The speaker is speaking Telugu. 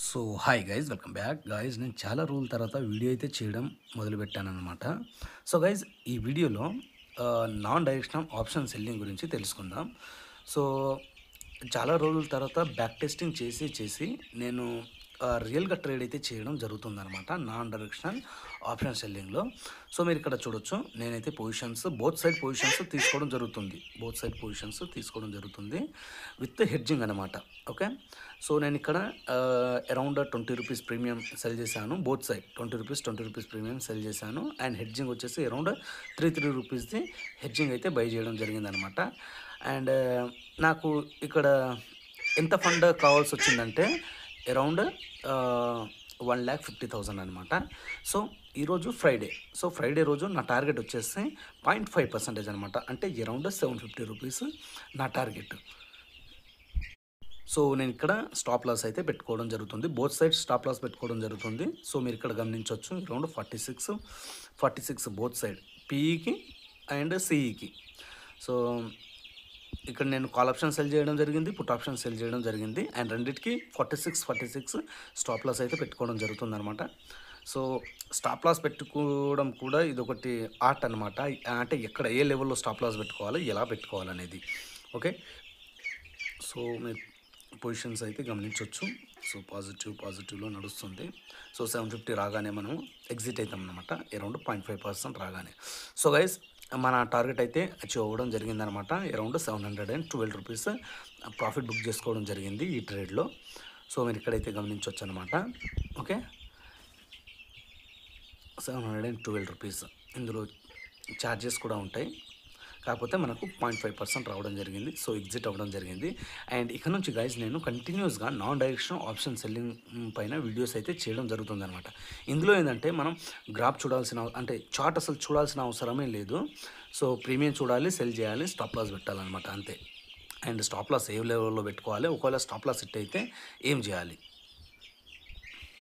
So hi guys, welcome back guys. నేను చాలా రోజుల తర్వాత వీడియో అయితే చేయడం మొదలుపెట్టానమాట. సో గైస్, ఈ వీడియోలో నాన్ డైరెక్షనల్ ఆప్షన్ సెల్లింగ్ గురించి తెలుసుకుందాం. సో చాలా రోజుల తర్వాత బ్యాక్ టెస్టింగ్ చేసి నేను రియల్గా ట్రేడ్ అయితే చేయడం జరుగుతుందనమాట నాన్ డైరెక్షనల్ ఆప్షన్ సెల్లింగ్లో. సో మీరు ఇక్కడ చూడొచ్చు, నేనైతే పొజిషన్స్ బోత్ సైడ్ పొజిషన్స్ తీసుకోవడం జరుగుతుంది విత్ హెడ్జింగ్ అనమాట. ఓకే, సో నేను ఇక్కడ అరౌండ్ 20 రూపీస్ ప్రీమియం సెల్ చేశాను. Both side 20 rupees premium cell చేశాను. అండ్ హెడ్జింగ్ వచ్చేసి అరౌండ్ 3 రూపీస్ది హెడ్జింగ్ అయితే బై చేయడం జరిగిందనమాట. అండ్ నాకు ఇక్కడ ఎంత ఫండ్ కావాల్సి వచ్చిందంటే అరౌండ్ 1,50,000 అనమాట. సో ఈరోజు ఫ్రైడే. సో ఫ్రైడే రోజు నా టార్గెట్ వచ్చేసి 0.5% అనమాట. అంటే అరౌండ్ 750 రూపీస్ నా టార్గెట్. సో నేను ఇక్కడ స్టాప్ లాస్ అయితే పెట్టుకోవడం జరుగుతుంది. బోత్ సైడ్ స్టాప్ లాస్ పెట్టుకోవడం జరుగుతుంది. సో మీరు ఇక్కడ గమనించవచ్చు, అరౌండ్ 46 బోత్ సైడ్, పీఈకి అండ్ సిఈకి. సో ఇక్కడ నేను కాల్ ఆప్షన్ సెల్ చేయడం జరిగింది, పుట్ ఆప్షన్ సెల్ చేయడం జరిగింది. అండ్ రెండింటికి 46 స్టాప్ లాస్ అయితే పెట్టుకోవడం జరుగుతుందన్నమాట. సో స్టాప్ లాస్ పెట్టుకోవడం కూడా ఇదొకటి ఆర్ట్ అనమాట. అంటే ఎక్కడ ఏ లెవెల్లో స్టాప్ లాస్ పెట్టుకోవాలి, ఎలా పెట్టుకోవాలనేది. ఓకే, సో మీరు పొజిషన్స్ అయితే గమనించవచ్చు. సో పాజిటివ్లో నడుస్తుంది. సో 750 రాగానే మనం ఎగ్జిట్ అవుతాం అనమాట, అరౌండ్ 0.5% రాగానే. సో గైస్, మన టార్గెట్ అయితే అచీవ్ అవ్వడం జరిగిందనమాట. అరౌండ్ 712 రూపీస్ ప్రాఫిట్ బుక్ చేసుకోవడం జరిగింది ఈ ట్రేడ్లో. సో మీరు ఇక్కడైతే గమనించవచ్చు అనమాట. Okay, 712 rupees. ఇందులో ఛార్జెస్ కూడా ఉంటాయి, కాకపోతే మనకు 0.5% రావడం జరిగింది. సో ఎగ్జిట్ అవ్వడం జరిగింది. అండ్ ఇక్కడ నుంచి గైస్ నేను కంటిన్యూస్గా నాన్ డైరెక్షనల్ ఆప్షన్ సెల్లింగ్ పైన వీడియోస్ అయితే చేయడం జరుగుతుందన్నమాట. ఇందులో ఏంటంటే మనం గ్రాఫ్ అంటే చార్ట్ అసలు చూడాల్సిన అవసరమే లేదు. సో ప్రీమియం చూడాలి, సెల్ చేయాలి, స్టాప్ లాస్ పెట్టాలన్నమాట, అంతే. అండ్ స్టాప్ లాస్ ఏ లెవెల్లో పెట్టుకోవాలి, ఒకవేళ స్టాప్ లాస్ హిట్ అయితే ఏం చేయాలి,